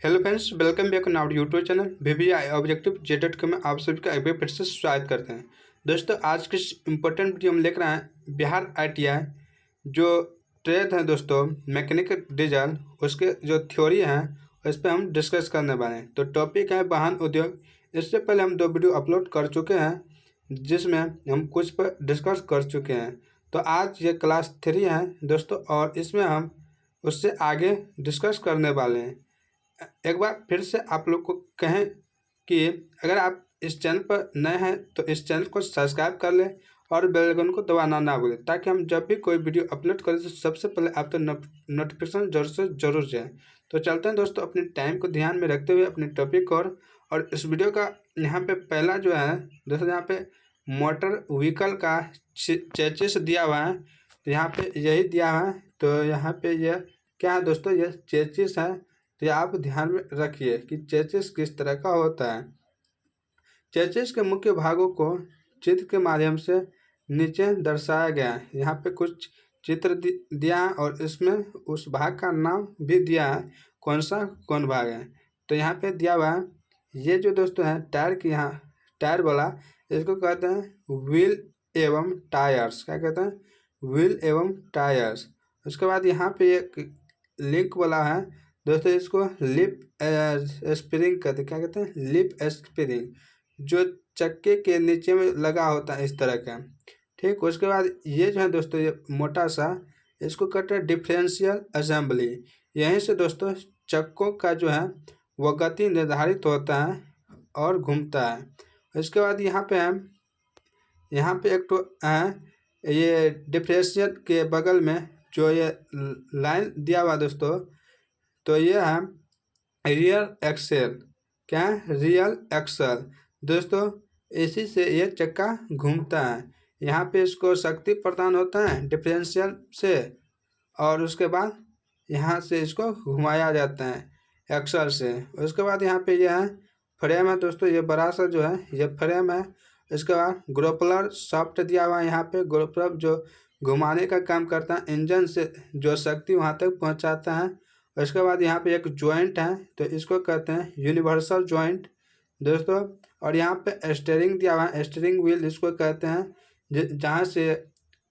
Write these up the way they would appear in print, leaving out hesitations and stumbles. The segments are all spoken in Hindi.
Hello friends, welcome back on our YouTube channel VBI objective J.com में आप सभी का एक बार फिर से स्वागत करते हैं। दोस्तों, आज के इम्पोर्टेंट वीडियो हम लेकर आए हैं बिहार ITI जो ट्रेड है दोस्तों मैकेनिकल डीजल, उसके जो थ्योरी हैं उस पर हम डिस्कस करने वाले हैं। तो टॉपिक है वाहन उद्योग। इससे पहले हम 2 वीडियो अपलोड कर चुके हैं जिसमें हम कुछ पर डिस्कस कर चुके हैं। तो आज ये क्लास 3 है दोस्तों और इसमें हम उससे आगे डिस्कस करने वाले हैं। एक बार फिर से आप लोग को कहें कि अगर आप इस चैनल पर नए हैं तो इस चैनल को सब्सक्राइब कर लें और बेल आइकन को दबाना ना भूलें, ताकि हम जब भी कोई वीडियो अपलोड करें तो सबसे पहले आप तो नोटिफिकेशन जरूर से ज़रूर जाए। तो चलते हैं दोस्तों, अपने टाइम को ध्यान में रखते हुए अपने टॉपिक और इस वीडियो का यहाँ पे पहला जो है दोस्तों, यहाँ पे मोटर व्हीकल का चेसिस दिया हुआ है। तो यहाँ पे यही दिया हुआ है। तो यहाँ पे यह क्या है दोस्तों, यह चेसिस है। तो ये आप ध्यान में रखिए कि चेसिस किस तरह का होता है। चेसिस के मुख्य भागों को चित्र के माध्यम से नीचे दर्शाया गया है। यहाँ पे कुछ चित्र दिया है और इसमें उस भाग का नाम भी दिया है, कौन भाग है। तो यहाँ पे दिया हुआ है, ये जो दोस्तों है टायर की, यहाँ टायर वाला, इसको कहते हैं व्हील एवं टायर्स। क्या कहते हैं? व्हील एवं टायर्स। उसके बाद यहाँ पे एक लिंक वाला है दोस्तों, इसको लिप स्प्रिंग कहते हैं। क्या कहते हैं? लिप स्प्रिंग, जो चक्के के नीचे में लगा होता है इस तरह का। ठीक, उसके बाद ये जो है दोस्तों, ये मोटा सा, इसको कहते हैं डिफरेंशियल असेंबली। यहीं से दोस्तों चक्कों का जो है वह गति निर्धारित होता है और घूमता है। इसके बाद यहाँ पे एक तो है, ये डिफरेंशियल के बगल में जो ये लाइन दिया हुआ दोस्तों, तो ये है रियल एक्सेल। क्या है? रियल एक्सेल दोस्तों, इसी से ये चक्का घूमता है। यहाँ पे इसको शक्ति प्रदान होता है डिफरेंशियल से, और उसके बाद यहाँ से इसको घुमाया जाता है एक्सेल से। उसके बाद यहाँ पे यह है फ्रेम है दोस्तों, ये बड़ा सा जो है ये फ्रेम है। इसके बाद ग्रोपलर सॉफ्ट दिया हुआ है। यहाँ पे ग्रोपलर जो घुमाने का काम करता है, इंजन से जो शक्ति वहाँ तक पहुँचाता है। उसके बाद यहाँ पे एक जॉइंट है, तो इसको कहते हैं यूनिवर्सल जॉइंट दोस्तों। और यहाँ पे स्टीयरिंग दिया हुआ है, स्टीयरिंग व्हील इसको कहते हैं, जहाँ से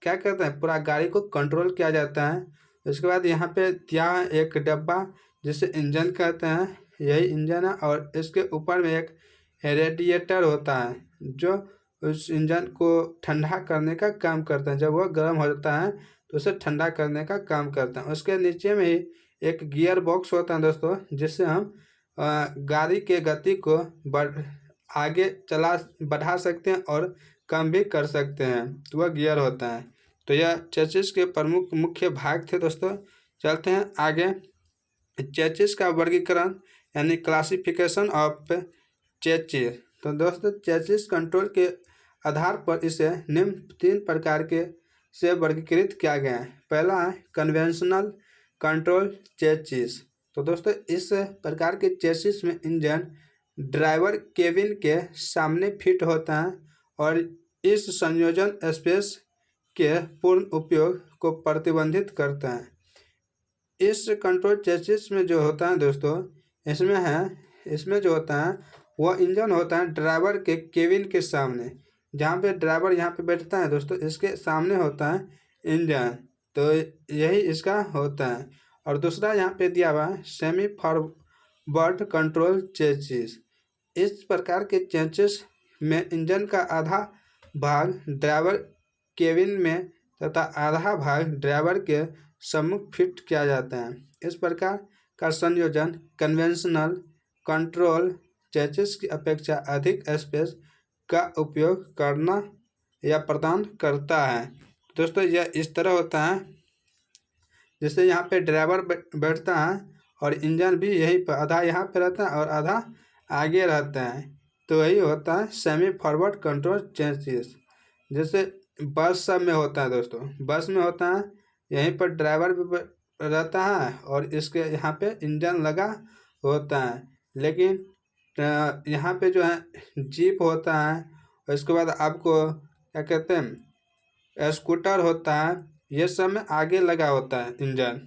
क्या कहते हैं, पूरा गाड़ी को कंट्रोल किया जाता है। उसके बाद यहाँ पे दिया है एक डब्बा जिसे इंजन कहते हैं, यही इंजन है। और इसके ऊपर में एक रेडिएटर होता है जो उस इंजन को ठंडा करने का काम करता है। जब वह गर्म हो जाता है तो उसे ठंडा करने का काम करता है। उसके नीचे में ही एक गियर बॉक्स होता है दोस्तों, जिससे हम गाड़ी के गति को आगे बढ़ा सकते हैं और कम भी कर सकते हैं। तो वह गियर होता है। तो यह चेसिस के प्रमुख मुख्य भाग थे दोस्तों। चलते हैं आगे। चेसिस का वर्गीकरण यानी क्लासिफिकेशन ऑफ चेसिस। तो दोस्तों, चेसिस कंट्रोल के आधार पर इसे निम्न 3 प्रकार के से वर्गीकृत किया गया है। पहला है कन्वेंशनल कंट्रोल चेसिस। तो दोस्तों, इस प्रकार के चेसिस में इंजन ड्राइवर केबिन के सामने फिट होता है और इस संयोजन स्पेस के पूर्ण उपयोग को प्रतिबंधित करता है। इस कंट्रोल चेसिस में जो होता है दोस्तों, इसमें जो होता है वह इंजन होता है ड्राइवर के केबिन के सामने, जहाँ पे ड्राइवर यहाँ पे बैठता है दोस्तों, इसके सामने होता है इंजन। तो यही इसका होता है। और दूसरा यहाँ पे दिया हुआ है सेमी फॉरवर्ड कंट्रोल चेसिस। इस प्रकार के चेसिस में इंजन का आधा भाग ड्राइवर केबिन में तथा आधा भाग ड्राइवर के सम्मुख फिट किया जाता है। इस प्रकार का संयोजन कन्वेंशनल कंट्रोल चेसिस की अपेक्षा अधिक स्पेस का उपयोग करना या प्रदान करता है। दोस्तों, यह इस तरह होता है, जैसे यहाँ पे ड्राइवर बैठता है और इंजन भी यहीं पर आधा यहाँ पे रहता है और आधा आगे रहता है। तो यही होता है सेमी फॉरवर्ड कंट्रोल चेसिस। जैसे बस सब में होता है दोस्तों, बस में होता है यहीं पर ड्राइवर भी रहता है और इसके यहाँ पे इंजन लगा होता है। लेकिन यहाँ पे जो है जीप होता है, उसके बाद आपको क्या कहते हैं, स्कूटर होता है, ये सब में आगे लगा होता है इंजन।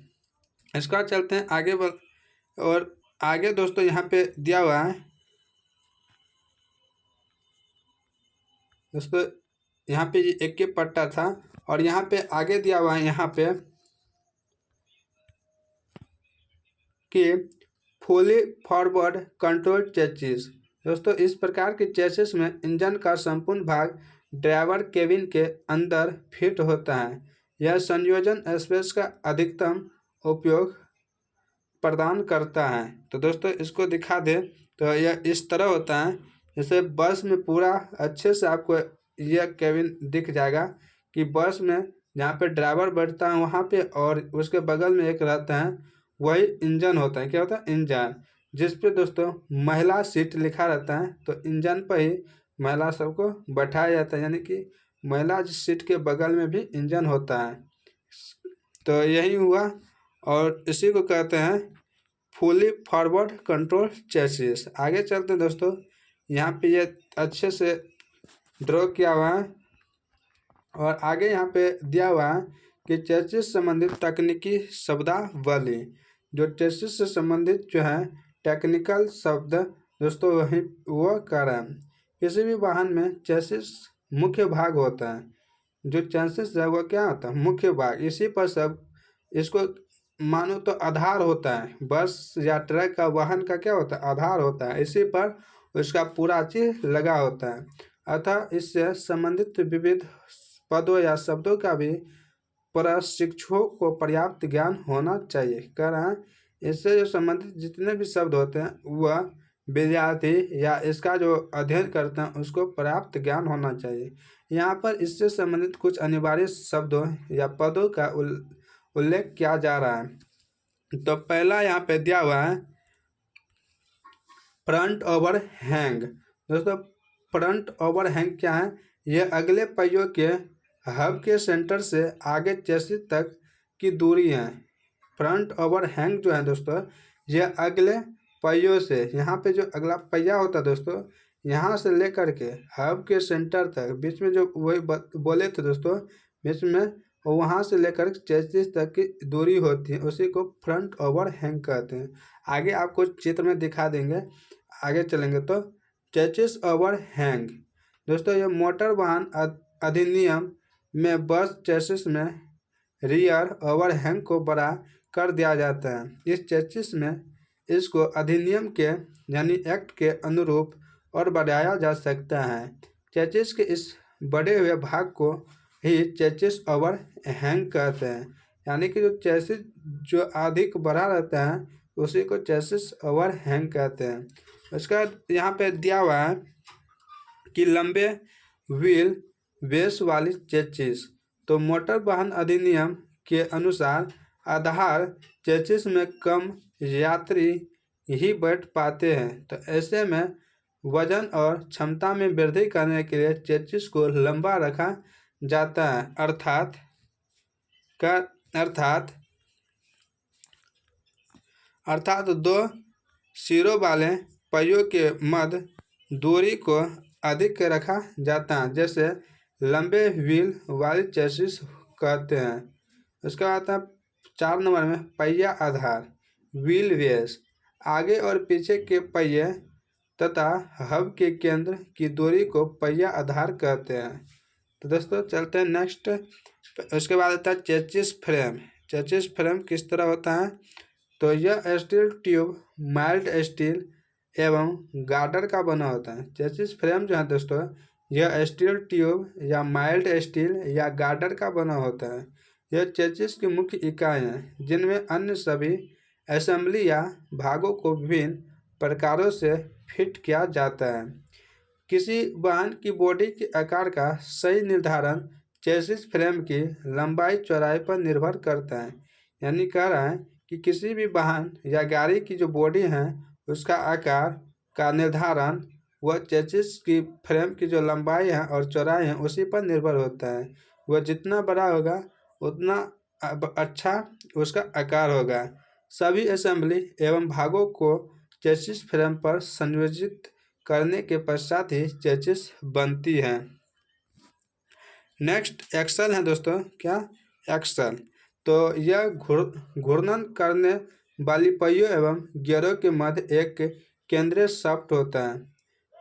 इसका चलते हैं आगे और आगे दोस्तों यहाँ पे दिया हुआ है दोस्तों, यहाँ पे एक के पट्टा था और यहाँ पे आगे दिया हुआ है यहाँ पे कि फुली फॉरवर्ड कंट्रोल चेसिस। दोस्तों इस प्रकार के चेसिस में इंजन का संपूर्ण भाग ड्राइवर केबिन के अंदर फिट होता है। यह संयोजन स्पेस का अधिकतम उपयोग प्रदान करता है। तो दोस्तों इसको दिखा दे तो यह इस तरह होता है, जैसे बस में पूरा अच्छे से आपको यह केबिन दिख जाएगा कि बस में जहाँ पे ड्राइवर बैठता है वहाँ पे और उसके बगल में एक रहता है, वही इंजन होता है। क्या होता है? इंजन, जिस पे दोस्तों महिला सीट लिखा रहता है। तो इंजन पर ही महिला सबको बैठाया जाता है, यानी कि महिला सीट के बगल में भी इंजन होता है। तो यही हुआ और इसी को कहते हैं फुली फॉरवर्ड कंट्रोल चेसिस। आगे चलते हैं दोस्तों, यहाँ पे ये अच्छे से ड्रॉ किया हुआ है और आगे यहाँ पे दिया हुआ है कि चेसिस संबंधित तकनीकी शब्दावली। जो चेसिस से संबंधित जो है टेक्निकल शब्द दोस्तों वही वो कर रहे हैं। किसी भी वाहन में चेसिस मुख्य भाग होता है। जो चेसिस है वो क्या होता है? मुख्य भाग। इसी पर सब इसको मानो तो आधार होता है। बस या ट्रक का वाहन का क्या होता है? आधार होता है। इसी पर उसका पूरा चीज लगा होता है। अतः इससे संबंधित विविध पदों या शब्दों का भी प्रशिक्षुओं को पर्याप्त ज्ञान होना चाहिए। कह रहे हैं इससे जो संबंधित जितने भी शब्द होते हैं वह विद्यार्थी या इसका जो अध्ययन करते हैं उसको पर्याप्त ज्ञान होना चाहिए। यहाँ पर इससे संबंधित कुछ अनिवार्य शब्दों या पदों का उल्लेख किया जा रहा है। तो पहला यहाँ पे दिया हुआ है फ्रंट ओवर हैंग। दोस्तों फ्रंट ओवर हैंग क्या है? यह अगले पहियों के हब के सेंटर से आगे चेसिस तक की दूरी है। फ्रंट ओवर हैंग जो है दोस्तों, यह अगले पहियों से, यहाँ पे जो अगला पहिया होता है दोस्तों, यहाँ से लेकर के हब के सेंटर तक बीच में जो वही बोले थे दोस्तों, बीच में वहाँ से लेकर चेसिस तक की दूरी होती है, उसी को फ्रंट ओवर हैंग कहते हैं। आगे आपको चित्र में दिखा देंगे, आगे चलेंगे तो चेसिस ओवर हैंग दोस्तों यह मोटर वाहन अधिनियम में बस चेसिस में रियर ओवरहैंग को बड़ा कर दिया जाता है। इस चेसिस में इसको अधिनियम के यानी एक्ट के अनुरूप और बढ़ाया जा सकता है। चेसिस के इस बढ़े हुए भाग को ही चेसिस ओवरहैंग कहते हैं, यानी कि जो चेसिस जो अधिक बढ़ा रहता है उसी को चेसिस ओवरहैंग कहते हैं। उसका यहाँ पे दिया हुआ है कि लंबे व्हील बेस वाली चेसिस। तो मोटर वाहन अधिनियम के अनुसार आधार चेसिस में कम यात्री ही बैठ पाते हैं। तो ऐसे में वजन और क्षमता में वृद्धि करने के लिए चेसिस को लंबा रखा जाता है, अर्थात दो सिरों वाले पहियों के मध्य दूरी को अधिक रखा जाता है, जैसे लंबे व्हील वाली चेसिस कहते हैं। उसके बाद आता है 4 नंबर में पहिया आधार व्हील बेस। आगे और पीछे के पहिए तथा हब के केंद्र की दूरी को पहिया आधार कहते हैं। तो दोस्तों चलते हैं नेक्स्ट। उसके बाद आता है चेसिस फ्रेम। चेसिस फ्रेम किस तरह होता है? तो यह स्टील ट्यूब, माइल्ड स्टील एवं गार्डर का बना होता है। चेसिस फ्रेम जो है दोस्तों यह स्टील ट्यूब या माइल्ड स्टील या गार्डर का बना होता है। यह चेसिस की मुख्य इकाई हैं जिनमें अन्य सभी असेंबली या भागों को विभिन्न प्रकारों से फिट किया जाता है। किसी वाहन की बॉडी के आकार का सही निर्धारण चेसिस फ्रेम की लंबाई चौड़ाई पर निर्भर करता है। यानी कह रहा है कि किसी भी वाहन या गाड़ी की जो बॉडी है उसका आकार का निर्धारण वह चेसिस की फ्रेम की जो लंबाई है और चौड़ाई है उसी पर निर्भर होता है। वह जितना बड़ा होगा उतना अच्छा उसका आकार होगा। सभी असेंबली एवं भागों को चेसिस फ्रेम पर संयोजित करने के पश्चात ही चेसिस बनती है। नेक्स्ट एक्सल है दोस्तों। क्या? एक्सल। तो यह घूर्णन करने वाली पहियों एवं गियरों के मध्य एक केंद्रीय शाफ्ट होता है।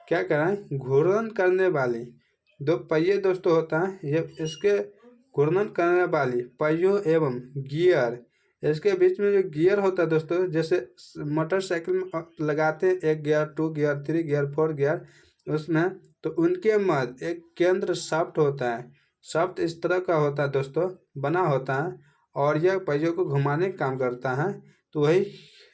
क्या कह रहा है? घूर्णन करने वाली दो पहिए दोस्तों होता है, ये इसके घूर्णन करने वाली पहियों एवं गियर, इसके बीच में जो गियर होता है दोस्तों, जैसे मोटरसाइकिल में लगाते हैं 1 गियर 2 गियर 3 गियर 4 गियर, उसमें तो उनके मध्य एक केंद्र शाफ्ट होता है। शाफ्ट इस तरह का होता है दोस्तों, बना होता है और यह पहियों को घुमाने का काम करता है। तो वही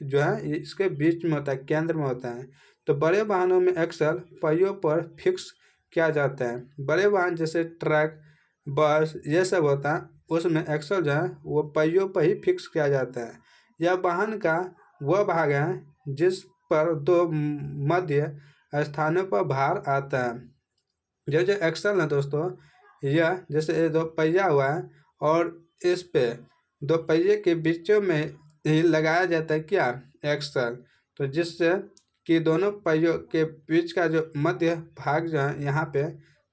जो है इसके बीच में होता है, केंद्र में होता है। तो बड़े वाहनों में एक्सल पहियों पर फिक्स किया जाता है। बड़े वाहन जैसे ट्रक, बस ये सब होता है, उसमें एक्सल जो है वो पहियों पर ही फिक्स किया जाता है। यह वाहन का वह भाग है जिस पर दो मध्य स्थानों पर भार आता है। जो एक्सल है दोस्तों, यह जैसे ये दो पहिया हुआ है और इस पे दो पहिए के बीचों में ही लगाया जाता है क्या? एक्सल। तो जिससे कि दोनों पहियों के बीच का जो मध्य भाग जो है यहाँ पे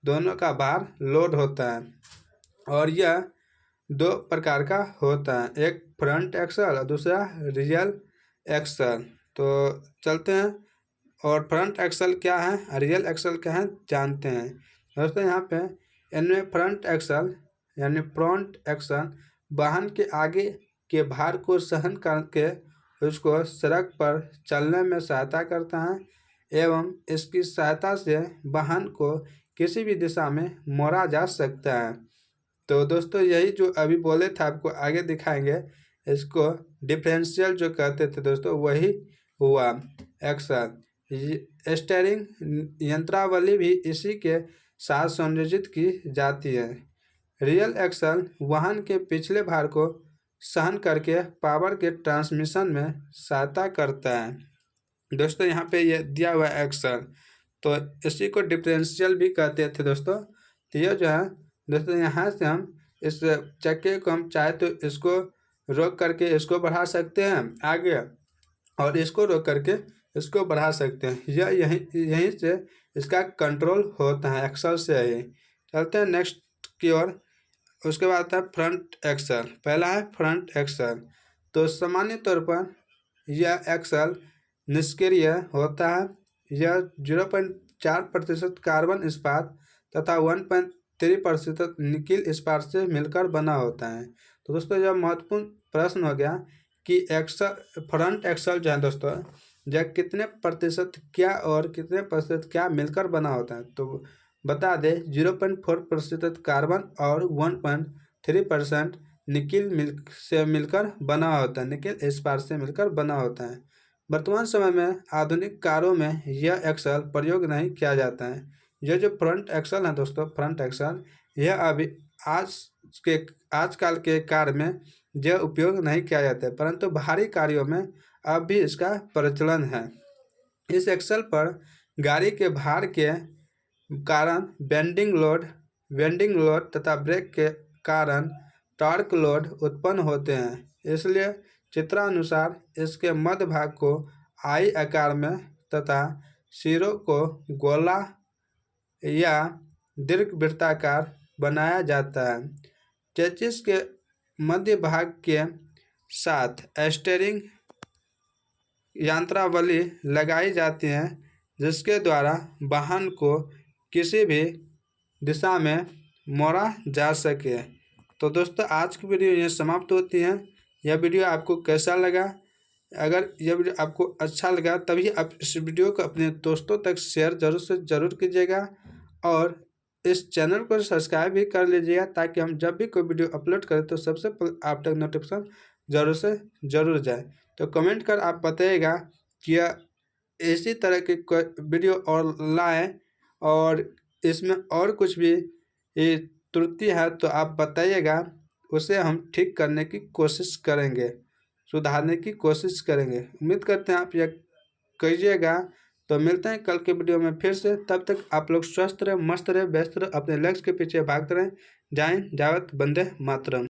दोनों का भार लोड होता है। और यह दो प्रकार का होता है, एक फ्रंट एक्सल और दूसरा रियल एक्सल। तो चलते हैं और फ्रंट एक्सल क्या है, रियल एक्सल क्या है, जानते हैं दोस्तों। यहाँ पे इनमें फ्रंट एक्सल यानी फ्रंट एक्सल वाहन के आगे के भार को सहन करके उसको सड़क पर चलने में सहायता करता है एवं इसकी सहायता से वाहन को किसी भी दिशा में मोड़ा जा सकता है। तो दोस्तों यही जो अभी बोले थे आपको आगे दिखाएंगे, इसको डिफरेंशियल जो कहते थे दोस्तों वही हुआ एक्सल। स्टीयरिंग यंत्रावली भी इसी के साथ संयोजित की जाती है। रियल एक्सल वाहन के पिछले भार को सहन करके पावर के ट्रांसमिशन में सहायता करता है। दोस्तों यहाँ पे ये दिया हुआ है एक्सल, तो इसी को डिफरेंशियल भी कहते थे दोस्तों। तो ये जो है दोस्तों, यहाँ से हम इस चक्के को हम चाहे तो इसको रोक करके इसको बढ़ा सकते हैं आगे, और इसको रोक करके इसको बढ़ा सकते हैं। यह यहीं से इसका कंट्रोल होता है, एक्सल से ही। चलते हैं नेक्स्ट की ओर। उसके बाद आता है फ्रंट एक्सल। पहला है फ्रंट एक्सल। तो सामान्य तौर पर यह एक्सल निष्क्रिय होता है। यह 0.4% कार्बन इस्पात तथा 1.3% निकिल इस्पात से मिलकर बना होता है। तो दोस्तों यह महत्वपूर्ण प्रश्न हो गया कि एक्सल फ्रंट एक्सल जो है दोस्तों, यह कितने प्रतिशत क्या और कितने प्रतिशत क्या मिलकर बना होता है। तो बता दें 0.4% कार्बन और 1.3% निकिल से मिलकर बना होता है, निकिल इस्पात से मिलकर बना होता है। वर्तमान समय में आधुनिक कारों में यह एक्सल प्रयोग नहीं किया जाता है। यह जो फ्रंट एक्सल है दोस्तों, फ्रंट एक्सल, यह अभी आजकल के कार में यह उपयोग नहीं किया जाता है, परंतु भारी कार्यों में अब भी इसका प्रचलन है। इस एक्सल पर गाड़ी के भार के कारण बेंडिंग लोड तथा ब्रेक के कारण टॉर्क लोड उत्पन्न होते हैं। इसलिए चित्रानुसार इसके मध्य भाग को आई आकार में तथा सिरों को गोला या दीर्घवृत्ताकार बनाया जाता है। चेसिस के मध्य भाग के साथ स्टीयरिंग यंत्रावली लगाई जाती है जिसके द्वारा वाहन को किसी भी दिशा में मोड़ा जा सके। तो दोस्तों आज की वीडियो ये समाप्त होती है। यह वीडियो आपको कैसा लगा? अगर यह वीडियो आपको अच्छा लगा तभी आप इस वीडियो को अपने दोस्तों तक शेयर जरूर से ज़रूर कीजिएगा और इस चैनल को सब्सक्राइब भी कर लीजिएगा ताकि हम जब भी कोई वीडियो अपलोड करें तो सबसे पहले आप तक नोटिफिकेशन ज़रूर से ज़रूर जाए। तो कमेंट कर आप बताइएगा कि इसी तरह की वीडियो और लाएँ और इसमें और कुछ भी ये त्रुटि है तो आप बताइएगा, उसे हम ठीक करने की कोशिश करेंगे, सुधारने की कोशिश करेंगे। उम्मीद करते हैं आप यह कीजिएगा। तो मिलते हैं कल के वीडियो में फिर से। तब तक आप लोग स्वस्थ रहे, मस्त रहे, व्यस्त रहे, अपने लक्ष्य के पीछे भागते रहें। जय हिंद, जय भारत, वंदे मातरम।